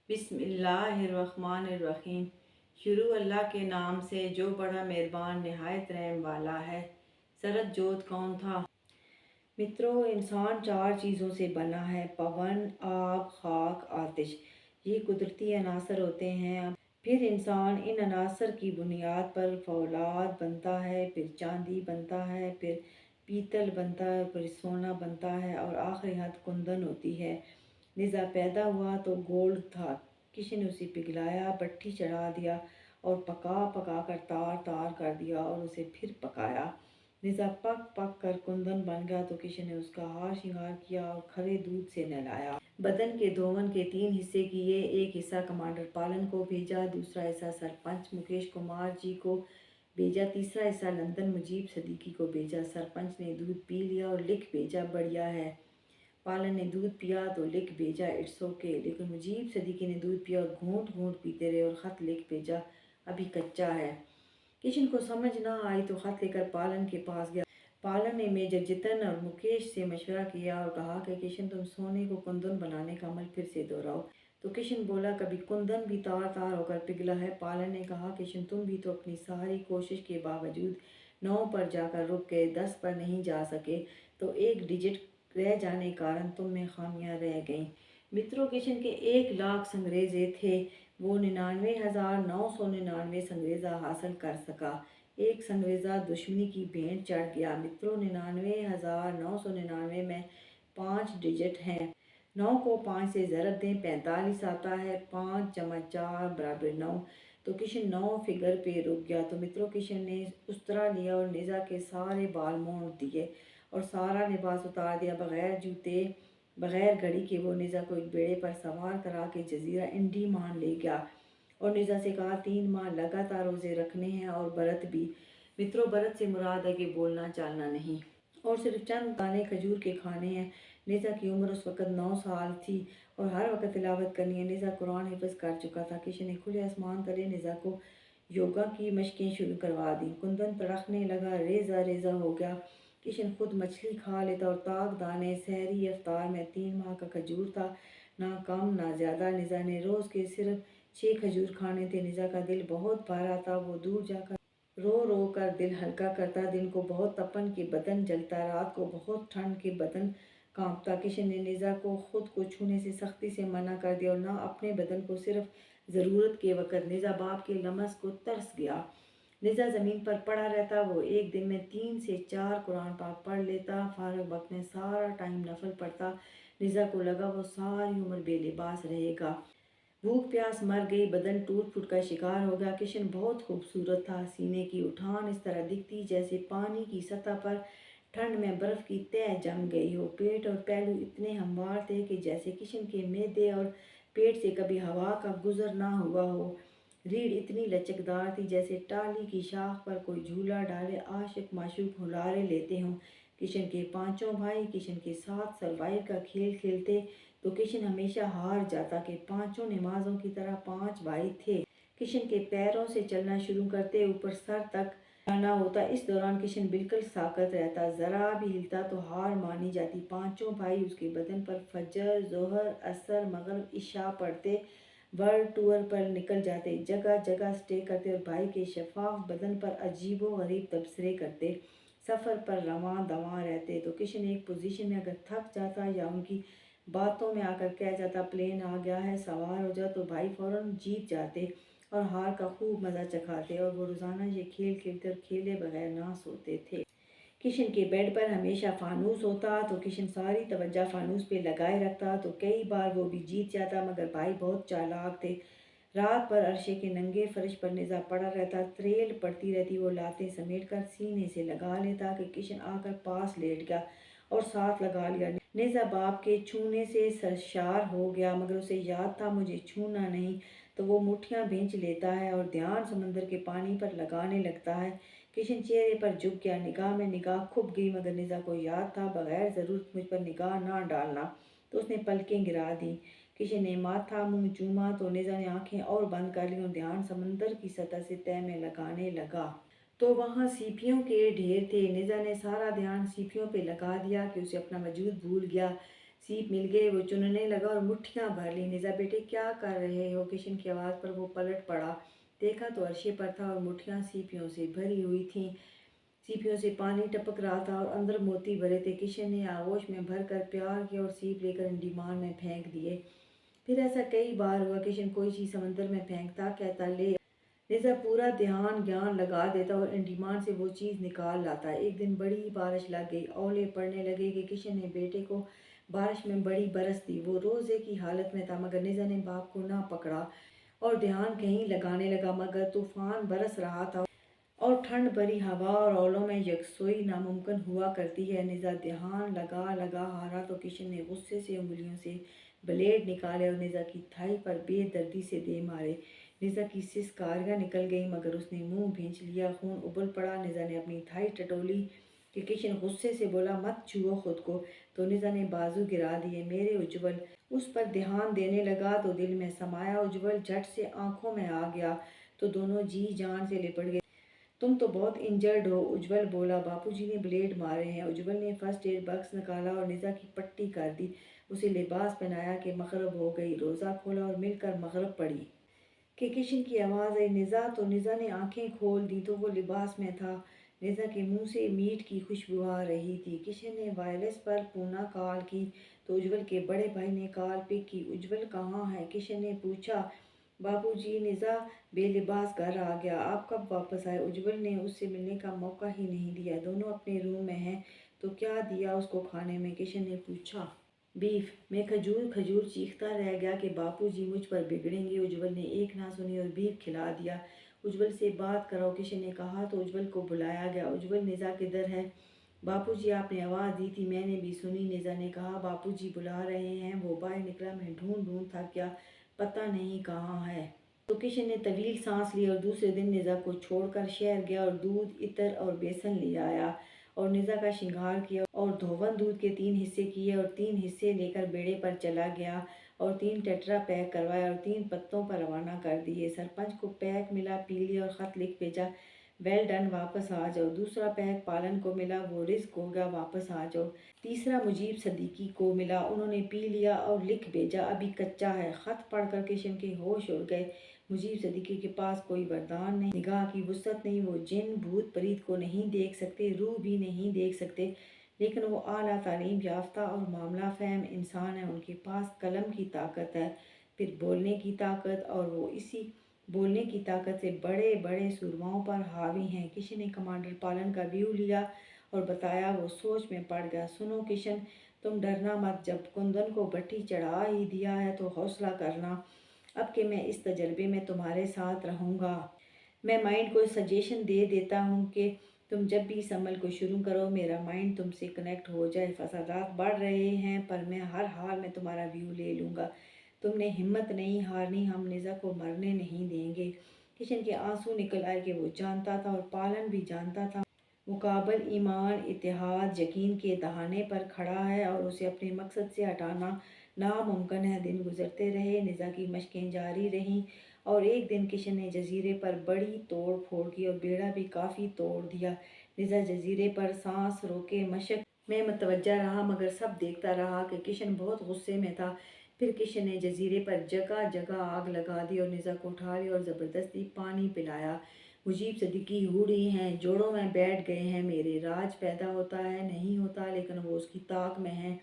بسم اللہ الرحمن الرحیم۔ شروع اللہ کے نام سے جو بڑا مہربان نہایت رحم والا ہے۔ سرد جوت کون تھا؟ متروں، انسان چار چیزوں سے بنا ہے: پون، آب، خاک، آتش۔ یہ قدرتی عناصر ہوتے ہیں۔ پھر انسان ان عناصر کی بنیاد پر فولاد بنتا ہے، پھر چاندی بنتا ہے، پھر پیتل بنتا ہے، پھر سونا بنتا ہے اور آخری حد کندن ہوتی ہے۔ نیزا پیدا ہوا تو گولڈ تھا۔ کسی نے اسے پگھلایا، بھٹی چڑھا دیا اور پکا پکا کر تار تار کر دیا اور اسے پھر پکایا۔ نیزا پک پک کر کندن بن گیا تو کسی نے اس کا ہار شنگار کیا اور کھرے دودھ سے نہلایا۔ بدن کے دھون کے 3 حصے کیے۔ ایک حصہ کمانڈر پالن کو بھیجا، دوسرا حصہ سرپنچ مکیش کمار جی کو بھیجا، تیسرا حصہ لندن مجیب صدیقی کو بھیجا۔ سرپنچ نے دودھ پی لیا اور لکھ بھیجا بڑھیا ہے۔ پالن نے دودھ پیا تو لکھ بھیجا اٹس اوکے، لیکن مجیب صدیقی نے دودھ پیا اور گھونٹ گھونٹ پیتے رہے اور خط لکھ بھیجا ابھی کچا ہے۔ کشن کو سمجھ نہ آئی تو خط لے کر پالن کے پاس گیا۔ پالن نے میجر جتن اور مکیش سے مشورہ کیا اور کہا کہ کشن، تم سونے کو کندن بنانے کا عمل پھر سے دہراؤ۔ تو کشن بولا، کبھی کندن بھی تار تار ہو کر پگھلا ہے۔ پالن نے کہا، کشن تم بھی تو اپنی ساری کوشش کے باوجود 9 پر جا کر رک گئے، 10 پر نہیں جا سکے، تو ایک ڈیجٹ رہ جانے کارن تم میں خامیاں رہ گئیں۔ متروں، کشن کے 1,00,000 سنگریزے تھے، وہ 99,999 سنگریزہ حاصل کر سکا۔ ایک سنگریزہ دشمنی کی بھینٹ چڑھ گیا۔ متروں، 99,999 میں 5 ڈیجٹ ہیں۔ 9 کو 5 سے ضرب دیں، 45 آتا ہے۔ 5 جمع 4 برابر 9۔ تو کشن 9 فگر پہ رک گیا۔ تو متروں، کشن نے استرا لیا اور نیزا کے سارے بال مونڈ دیے اور سارا لباس اتار دیا۔ بغیر جوتے، بغیر گھڑی کے وہ نیزا کو ایک بیڑے پر سوار کرا کے جزیرہ انڈیمان لے گیا اور نیزا سے کہا، 3 ماہ لگاتار روزے رکھنے ہیں اور برت بھی۔ متروں، برت سے مراد ہے کہ بولنا چالنا نہیں اور صرف چند دانے کھجور کے کھانے ہیں۔ نیزا کی عمر اس وقت 9 سال تھی اور ہر وقت تلاوت کرنی ہے۔ نیزا قرآن حفظ کر چکا تھا۔ کشن نے کھلے آسمان تلے نیزا کو یوگا کی مشقیں شروع کروا دیں۔ کندن تڑکنے لگا، ریزہ ریزہ ہو گیا۔ کشن خود مچھلی کھا لیتا اور تاک دانے۔ سحری افطار میں 3 ماہ کا کھجور تھا، نہ کم نہ زیادہ۔ نیزا نے روز کے صرف 6 کھجور کھانے تھے۔ نیزا کا دل بہت بھرا تھا، وہ دور جا کر رو رو کر دل ہلکا کرتا۔ دن کو بہت تپن کے بدن جلتا، رات کو بہت ٹھنڈ کے بدن کانپتا۔ کشن نے نیزا کو خود کو چھونے سے سختی سے منع کر دیا اور نہ اپنے بدن کو، صرف ضرورت کے وقت۔ نیزا باپ کے لمس کو ترس گیا۔ نیزا زمین پر پڑا رہتا، وہ ایک دن میں 3 سے 4 قرآن پاک پڑھ لیتا، فارغ وقت میں سارا ٹائم نفل پڑھتا۔ نیزا کو لگا وہ ساری عمر بے لباس رہے گا۔ بھوک پیاس مر گئی، بدن ٹوٹ پھوٹ کا شکار ہو گیا۔ کشن بہت خوبصورت تھا، سینے کی اٹھان اس طرح دکھتی جیسے پانی کی سطح پر ٹھنڈ میں برف کی تہ جم گئی ہو۔ پیٹ اور پہلو اتنے ہموار تھے کہ جیسے کشن کے معدے اور پیٹ سے کبھی ہوا کا گزر نہ ہوا ہو۔ ریڑھ اتنی لچکدار تھی جیسے ٹالی کی شاخ پر کوئی جھولا ڈالے عاشق معشوق ہلارے لیتے ہوں۔ کشن کے 5 بھائی کشن کے ساتھ سروائیو کا کھیل کھیلتے تو کشن ہمیشہ ہار جاتا کہ 5 نمازوں کی طرح 5 بھائی تھے۔ کشن کے پیروں سے چلنا شروع کرتے، اوپر سر تک جانا ہوتا۔ اس دوران کشن بالکل ساکت رہتا، ذرا بھی ہلتا تو ہار مانی جاتی۔ 5 بھائی اس کے بدن پر فجر، ظہر، عصر، مغرب، عشاء پڑھتے، ورلڈ ٹور پر نکل جاتے، جگہ جگہ سٹے کرتے اور بھائی کے شفاف بدن پر عجیب و غریب تبصرے کرتے، سفر پر رواں دواں رہتے۔ تو کشن ایک پوزیشن میں اگر تھک جاتا یا ان کی باتوں میں آ کر کہہ جاتا، پلین آ گیا ہے سوار ہو جاؤ، تو بھائی فوراً جیت جاتے اور ہار کا خوب مزہ چکھاتے اور وہ روزانہ یہ کھیل کھیلتے اور کھیلے بغیر نہ سوتے تھے۔ کشن کے بیڈ پر ہمیشہ فانوس ہوتا تو کشن ساری توجہ فانوس پہ لگائے رکھتا تو کئی بار وہ بھی جیت جاتا، مگر بھائی بہت چالاک تھے۔ رات بھر عرشے کے ننگے فرش پر نیزا پڑا رہتا، تریل پڑتی رہتی، وہ لاتیں سمیٹ کر سینے سے لگا لیتا کہ کشن آ کر پاس لیٹ گیا اور ساتھ لگا لیا۔ نیزا باپ کے چھونے سے سرشار ہو گیا، مگر اسے یاد تھا مجھے چھونا نہیں، تو وہ مٹھیاں بھینچ لیتا ہے اور دھیان سمندر کے پانی پر لگانے لگتا ہے۔ کشن چہرے پر جھک گیا، نگاہ میں نگاہ کھپ گئی، مگر نیزا کو یاد تھا بغیر ضرورت مجھ پر نگاہ نہ ڈالنا، تو اس نے پلکیں گرا دیں۔ کشن نے ماتھا منہ چوما تو نیزا نے آنکھیں اور بند کر لیں اور دھیان سمندر کی سطح سے تہ میں لگانے لگا۔ تو وہاں سیپیوں کے ڈھیر تھے۔ نیزا نے سارا دھیان سیپیوں پہ لگا دیا کہ اسے اپنا وجود بھول گیا۔ سیپ مل گئے، وہ چننے لگا اور مٹھیاں بھر لی۔ نیزا بیٹے کیا کر رہے ہو؟ کشن کی آواز پر وہ پلٹ پڑا، دیکھا تو عرشے پر تھا اور مٹھیاں سیپیوں سے بھری ہوئی تھیں، سیپیوں سے پانی ٹپک رہا تھا اور اندر موتی بھرے تھے۔ کشن نے آغوش میں بھر کر پیار کیا اور سیپ لے کر انڈیمان میں پھینک دیے۔ پھر ایسا کئی بار ہوا، کشن کوئی چیز سمندر میں پھینکتا، کہتا لے۔ نیزا پورا دھیان گیان لگا دیتا اور انڈیمان سے وہ چیز نکال لاتا۔ ایک دن بڑی بارش لگ گئی، اولے پڑنے لگے کہ کشن نے بیٹے کو بارش میں بڑی برس دی۔ وہ روزے کی حالت میں تھا مگر نیزا نے باپ کو نہ پکڑا اور دھیان کہیں لگانے لگا، مگر طوفان برس رہا تھا اور ٹھنڈ بھری ہوا اور اولوں میں یکسوئی ناممکن ہوا کرتی ہے۔ نیزا دھیان لگا لگا ہارا تو کشن نے غصے سے انگلیوں سے بلیڈ نکالے اور نیزا کی تھائی پر بے دردی سے دے مارے۔ نیزا کی سسکاریاں نکل گئیں مگر اس نے منہ بھینچ لیا، خون ابل پڑا۔ نیزا نے اپنی تھائی ٹٹولی کہ کشن غصے سے بولا، مت چھوؤ خود کو، تو نیزا نے بازو گرا دیے۔ میرے اجول! اس پر دھیان دینے لگا تو دل میں سمایا۔ اجول جھٹ سے آنکھوں میں آ گیا تو دونوں جی جان سے لپٹ گئے۔ تم تو بہت انجرڈ ہو، اجول بولا۔ باپو جی نے بلیڈ مارے ہیں۔ اجول نے فرسٹ ایڈ باکس نکالا اور نیزا کی پٹی کر دی، اسے لباس پہنایا کہ مغرب ہو گئی، روزہ کھولا اور مل کر مغرب پڑھی کہ کشن کی آواز آئی، نیزا! تو نیزا نے آنکھیں کھول دیں تو وہ لباس میں تھا۔ نیزا کے منہ سے میٹ کی خوشبو آ رہی تھی۔ کشن نے وائرلیس پر پونا کال کی تو اجول کے بڑے بھائی نے کال پک کی۔ اجول کہاں ہے؟ کشن نے پوچھا۔ باپو جی، نیزا بے لباس گھر آ گیا، آپ کب واپس آئے؟ اجول نے اس سے ملنے کا موقع ہی نہیں دیا، دونوں اپنے روم میں ہیں۔ تو کیا دیا اس کو کھانے میں؟ کشن نے پوچھا۔ بیف۔ میں کھجور کھجور چیختا رہ گیا کہ باپو جی مجھ پر بگڑیں گے۔ اجول نے ایک نہ سنی اور بیف کھلا دیا۔ اجول سے بات کرو، کشن نے کہا تو اجول کو بلایا گیا۔ اجول، نیزا کدھر ہے؟ باپو جی، آپ نے آواز دی تھی، میں نے بھی سنی۔ نیزا نے کہا، باپو جی بلا رہے ہیں۔ وہ باہر نکلا، میں ڈھونڈ ڈھونڈ تھک گیا، پتہ نہیں کہاں ہے۔ تو کشن نے طویل سانس لی اور دوسرے دن نیزا کو چھوڑ کر شہر گیا اور دودھ، عطر اور بیسن لے آیا اور نیزا کا شنگار کیا اور دھوون دودھ کے 3 حصے کیے اور 3 حصے لے کر بیڑے پر چلا گیا اور 3 ٹیٹرا پیک کروائے اور 3 پتوں پر روانہ کر دیے۔ سرپنچ کو پیک ملا، پی لیا اور خط لکھ بھیجا، ویل ڈن، واپس آ جاؤ۔ دوسرا پیک پالن کو ملا، وہ رزق ہو گیا، واپس آ جاؤ۔ تیسرا مجیب صدیقی کو ملا، انہوں نے پی لیا اور لکھ بھیجا، ابھی کچا ہے۔ خط پڑھ کر کشن کے ہوش اڑ گئے۔ مجیب صدیقی کے پاس کوئی وردان نہیں، نگاہ کی وسعت نہیں، وہ جن بھوت پریت کو نہیں دیکھ سکتے، روح بھی نہیں دیکھ سکتے، لیکن وہ اعلیٰ تعلیم یافتہ اور معاملہ فہم انسان ہیں۔ ان کے پاس قلم کی طاقت ہے، پھر بولنے کی طاقت، اور وہ اسی بولنے کی طاقت سے بڑے بڑے سورماؤں پر حاوی ہیں۔ کشن نے کمانڈر پالن کا ویو لیا اور بتایا، وہ سوچ میں پڑ گیا۔ سنو کشن، تم ڈرنا مت، جب کندن کو بٹھی چڑھا ہی دیا ہے تو حوصلہ کرنا، اب کہ میں اس تجربے میں تمہارے ساتھ رہوں گا۔ میں مائنڈ کو سجیشن دے دیتا ہوں کہ تم جب بھی اس عمل کو شروع کرو میرا مائنڈ تم سے کنیکٹ ہو جائے۔ فسادات بڑھ رہے ہیں پر میں ہر حال میں تمہارا ویو لے لوں گا، تم نے ہمت نہیں ہارنی، ہم نیزا کو مرنے نہیں دیں گے۔ کشن کے آنسو نکل آئے کہ وہ جانتا تھا اور پالن بھی جانتا تھا، مقابل ایمان، اتحاد، یقین کے دہانے پر کھڑا ہے اور اسے اپنے مقصد سے ہٹانا ناممکن ہے۔ دن گزرتے رہے، نیزا کی مشقیں جاری رہیں اور ایک دن کشن نے جزیرے پر بڑی توڑ پھوڑ کی اور بیڑا بھی کافی توڑ دیا۔ نیزا جزیرے پر سانس روکے مشق میں متوجہ رہا مگر سب دیکھتا رہا کہ کشن بہت غصے میں تھا۔ پھر کشن نے جزیرے پر جگہ جگہ آگ لگا دی اور نیزا کو اٹھا لیا اور زبردستی پانی پلایا۔ مجیب صدیقی ہوڑی ہیں، جوڑوں میں بیٹھ گئے ہیں، میرے راج پیدا ہوتا ہے نہیں ہوتا لیکن وہ اس کی طاق میں ہے،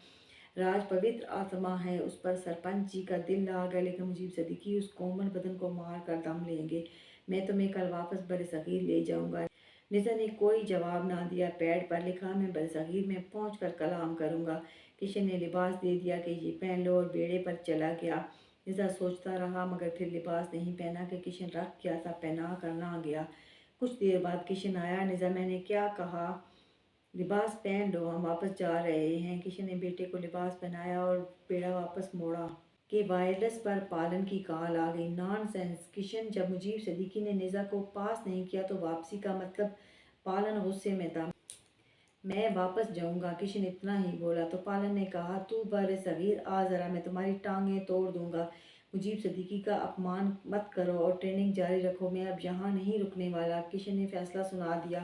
راج پوتر آتما ہے، اس پر سرپنچ جی کا دل آ گیا لیکن مجیب صدیقی اس کومل بدن کو مار کر دم لیں گے، میں تمہیں کل واپس برصغیر لے جاؤں گا۔ نیزا نے کوئی جواب نہ دیا۔ پیڈ پر لکھا، میں برصغیر میں پہنچ کر کلام کروں گا۔ کشن نے لباس دے دیا کہ یہ پہن لو اور بیڑے پر چلا گیا۔ نیزا سوچتا رہا مگر پھر لباس نہیں پہنا کہ کشن رکھ گیا تھا، پہنا کر نہ گیا۔ کچھ دیر بعد کشن آیا۔ نیزا، میں نے کیا کہا؟ لباس پہن لو، ہم واپس جا رہے ہیں۔ کشن نے بیٹے کو لباس پہنایا اور بیڑا واپس موڑا کہ وائرلیس پر پالن کی کال آ گئی۔ نان سینس کشن، جب مجیب صدیقی نے نیزا کو پاس نہیں کیا تو واپسی کا مطلب؟ پالن غصے میں تھا۔ میں واپس جاؤں گا، کشن اتنا ہی بولا تو پالن نے کہا، تو برصغیر آ ذرا، میں تمہاری ٹانگیں توڑ دوں گا۔ مجیب صدیقی کا اپمان مت کرو اور ٹریننگ جاری رکھو، میں اب یہاں نہیں رکنے والا۔ کشن نے فیصلہ سنا دیا،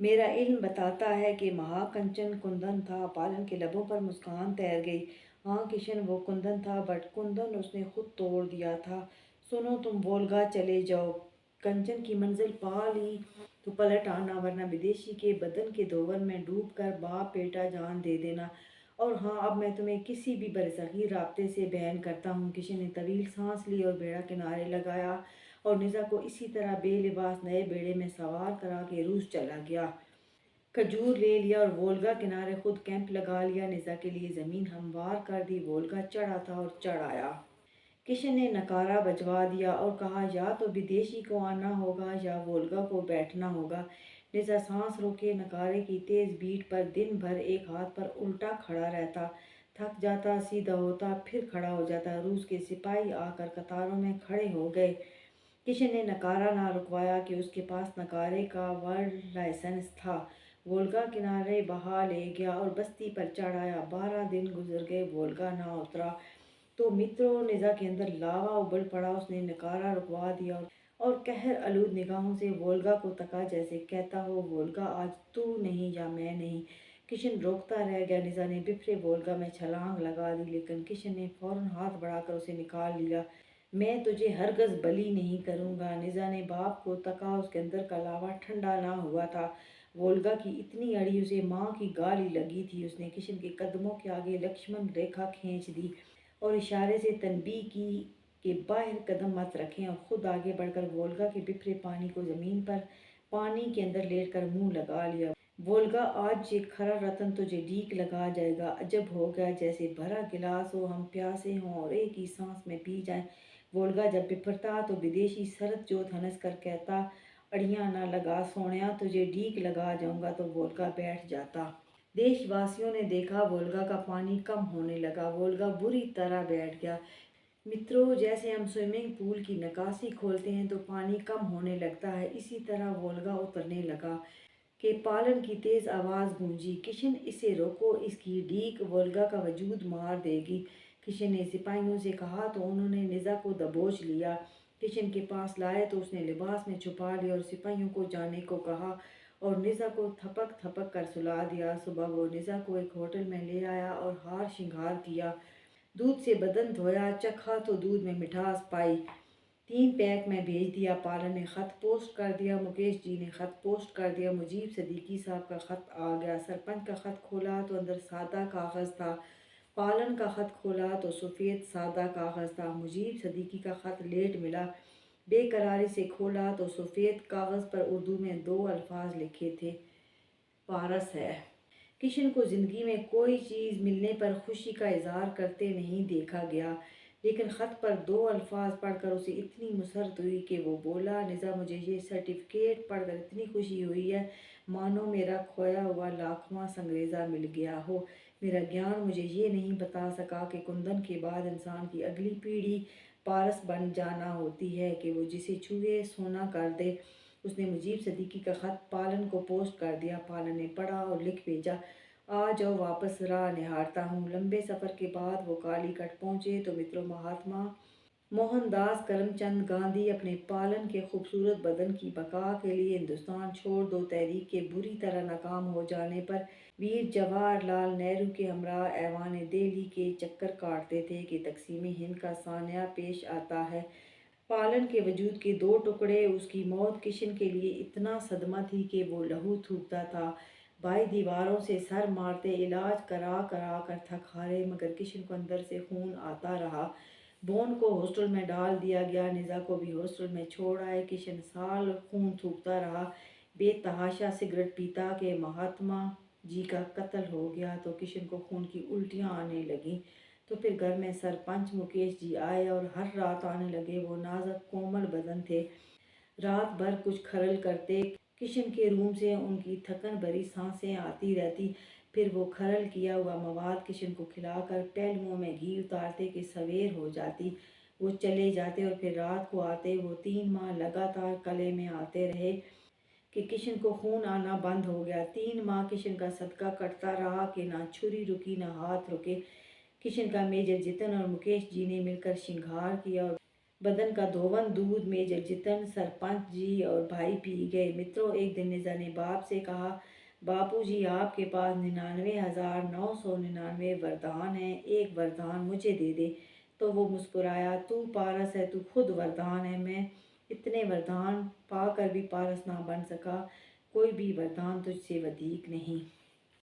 میرا علم بتاتا ہے کہ مہا کنچن کندن تھا۔ پالن کے لبوں پر مسکان تیر گئی۔ ہاں کشن، وہ کندن تھا، بٹ کندن اس نے خود توڑ دیا تھا۔ سنو، تم وولگا چلے جاؤ، کنچن کی منزل پا لی تو پلٹ آنا، ورنہ بدیشی کے بدن کے دھون میں ڈوب کر باپ بیٹا جان دے دینا۔ اور ہاں، اب میں تمہیں کسی بھی برصغیر رابطے سے بین کرتا ہوں۔ کشن نے طویل سانس لی اور بیڑا کنارے لگایا اور نیزا کو اسی طرح بے لباس نئے بیڑے میں سوار کرا کے روس چلا گیا۔ کھجور لے لیا اور وولگا کنارے خود کیمپ لگا لیا۔ نیزا کے لیے زمین ہموار کر دی۔ وولگا چڑھا تھا اور چڑھ آیا۔ کشن نے نکارا بجوا دیا اور کہا، یا تو بدیشی کو آنا ہوگا یا وولگا کو بیٹھنا ہوگا۔ نیزا سانس روکے نکارے کی تیز بیٹ پر دن بھر ایک ہاتھ پر الٹا کھڑا رہتا، تھک جاتا، سیدھا ہوتا، پھر کھڑا ہو جاتا۔ روس کے سپاہی آ کر قطاروں میں کھڑے ہو گئے۔ کشن نے نکارا نہ رکوایا کہ اس کے پاس نکارے کا ورلڈ لائسنس تھا۔ وولگا کنارے بہا لے گیا اور بستی پر چڑھ آیا۔ 12 دن گزر گئے، وولگا نہ اترا تو مترو، نیزا کے اندر لاوا ابل پڑا۔ اس نے نکارا رکوا دیا اور قہر آلود نگاہوں سے وولگا کو تکا، جیسے کہتا ہو، وولگا آج تو نہیں یا میں نہیں۔ کشن روکتا رہ گیا۔ نیزا نے بپھرے وولگا میں چھلانگ لگا دی، لیکن کشن نے فوراً ہاتھ بڑھا کر اسے نکال لیا۔ میں تجھے ہرگز بلی نہیں کروں گا۔ نیزا نے باپ کو تکا، اس کے اندر کا لاوا ٹھنڈا نہ ہوا تھا۔ وولگا کی اتنی اڑی اسے ماں کی گالی لگی تھی۔ اس نے کشن کے قدموں کے آگے لکشمن ریکھا کھینچ دی اور اشارے سے تنبیہ کی کہ باہر قدم مت رکھیں، اور خود آگے بڑھ کر وولگا کے بپھرے پانی کو زمین پر پانی کے اندر لیٹ کر منہ لگا لیا۔ وولگا، آج یہ کھرا رتن تجھے ڈیک لگا جائے گا۔ عجب ہو گیا، جیسے بھرا گلاس ہو، ہم پیاسے ہوں اور ایک ہی سانس میں پی جائیں۔ وولگا جب بپھرتا تو بدیشی سرد جوت ہنس کر کہتا، اڑیاں نہ لگا سونیا، تجھے ڈیک لگا جاؤں گا۔ تو وولگا بیٹھ جاتا۔ دیش واسیوں نے دیکھا وولگا کا پانی کم ہونے لگا۔ وولگا بری طرح بیٹھ گیا۔ مترو، جیسے ہم سوئمنگ پول کی نکاسی کھولتے ہیں تو پانی کم ہونے لگتا ہے، اسی طرح وولگا اترنے لگا کہ پالن کی تیز آواز گونجی، کشن، اسے روکو، اس کی ڈیک وولگا کا وجود مار دے گی۔ کشن نے سپاہیوں سے کہا تو انہوں نے نیزا کو دبوچ لیا۔ کشن کے پاس لائے تو اس نے لباس میں چھپا لیا اور سپاہیوں کو جانے کو کہا اور نیزا کو تھپک تھپک کر سلا دیا۔ صبح وہ نیزا کو ایک ہوٹل میں لے آیا اور ہار شنگار کیا، دودھ سے بدن دھویا، چکھا تو دودھ میں مٹھاس پائی، 3 پیک میں بھیج دیا۔ پالن نے خط پوسٹ کر دیا، مکیش جی نے خط پوسٹ کر دیا، مجیب صدیقی صاحب کا خط آ گیا۔ سرپنچ کا خط کھولا تو اندر سادہ کاغذ تھا۔ پالن کا خط کھولا تو سفید سادہ کاغذ تھا۔ مجیب صدیقی کا خط لیٹ ملا۔ بے قراری سے کھولا تو سفید کاغذ پر اردو میں 2 الفاظ لکھے تھے، پارس ہے۔ کشن کو زندگی میں کوئی چیز ملنے پر خوشی کا اظہار کرتے نہیں دیکھا گیا، لیکن خط پر 2 الفاظ پڑھ کر اسے اتنی مسرت ہوئی کہ وہ بولا، نیزا، مجھے یہ سرٹیفکیٹ پڑھ کر اتنی خوشی ہوئی ہے مانو میرا کھویا ہوا لاکھواں سنگریزہ مل گیا ہو۔ میرا گیان مجھے یہ نہیں بتا سکا کہ کندن کے بعد انسان کی اگلی پیڑھی پارس بن جانا ہوتی ہے کہ وہ جسے چھوئے سونا کر دے۔ اس نے مجیب صدیقی کا خط پالن کو پوسٹ کر دیا۔ پالن نے پڑھا اور لکھ بھیجا، آ جاؤ، واپس راہ نہارتا ہوں۔ لمبے سفر کے بعد وہ کالی کٹ پہنچے تو مترو مہاتما موہن داس کرم چند گاندھی اپنے پالن کے خوبصورت بدن کی بقا کے لیے ہندوستان چھوڑ دو تحریک کے بری طرح ناکام ہو جانے پر ویر جواہر لال نہرو کے ہمراہ ایوان دہلی کے چکر کاٹتے تھے کہ تقسیم ہند کا سانحہ پیش آتا ہے۔ پالن کے وجود کے 2 ٹکڑے۔ اس کی موت کشن کے لیے اتنا صدمہ تھی کہ وہ لہو تھوکتا تھا۔ بھائی دیواروں سے سر مارتے، علاج کرا کرا کر تھک ہارے، مگر کشن کو اندر سے خون آتا رہا۔ بون کو ہاسٹل میں ڈال دیا گیا، نیزا کو بھی ہاسٹل میں چھوڑ آئے۔ کشن سال خون تھوکتا رہا، بے تحاشا سگریٹ پیتا کہ مہاتما جی کا قتل ہو گیا تو کشن کو خون کی الٹیاں آنے لگیں۔ تو پھر گھر میں سرپنچ مکیش جی آئے اور ہر رات آنے لگے۔ وہ نازک کومل بدن تھے، رات بھر کچھ کھرل کرتے، کشن کے روم سے ان کی تھکن بھری سانسیں آتی رہتی، پھر وہ کھرل کیا ہوا مواد کشن کو کھلا کر پہلوؤں میں گھی اتارتے کہ سویر ہو جاتی۔ وہ چلے جاتے اور پھر رات کو آتے۔ وہ 3 ماہ لگاتار قلعے میں آتے رہے کہ کشن کو خون آنا بند ہو گیا۔ 3 ماہ کشن کا صدقہ کٹتا رہا کہ نہ چھری رکی نہ ہاتھ رکے۔ کشن کا میجر جتن اور مکیش جی نے مل کر شنگار کیا اور بدن کا دھون دودھ میجر جتن سرپنچ جی اور بھائی پی گئے۔ متروں، ایک دن نزا نے باپ سے کہا، باپو جی آپ کے پاس 99,999 وردان ہیں، ایک وردان مجھے دے دے۔ تو وہ مسکرایا، تو پارس ہے، تو خود وردان ہے، میں اتنے وردان پا کر بھی پارس نہ بن سکا، کوئی بھی وردان تجھ سے ودیک نہیں۔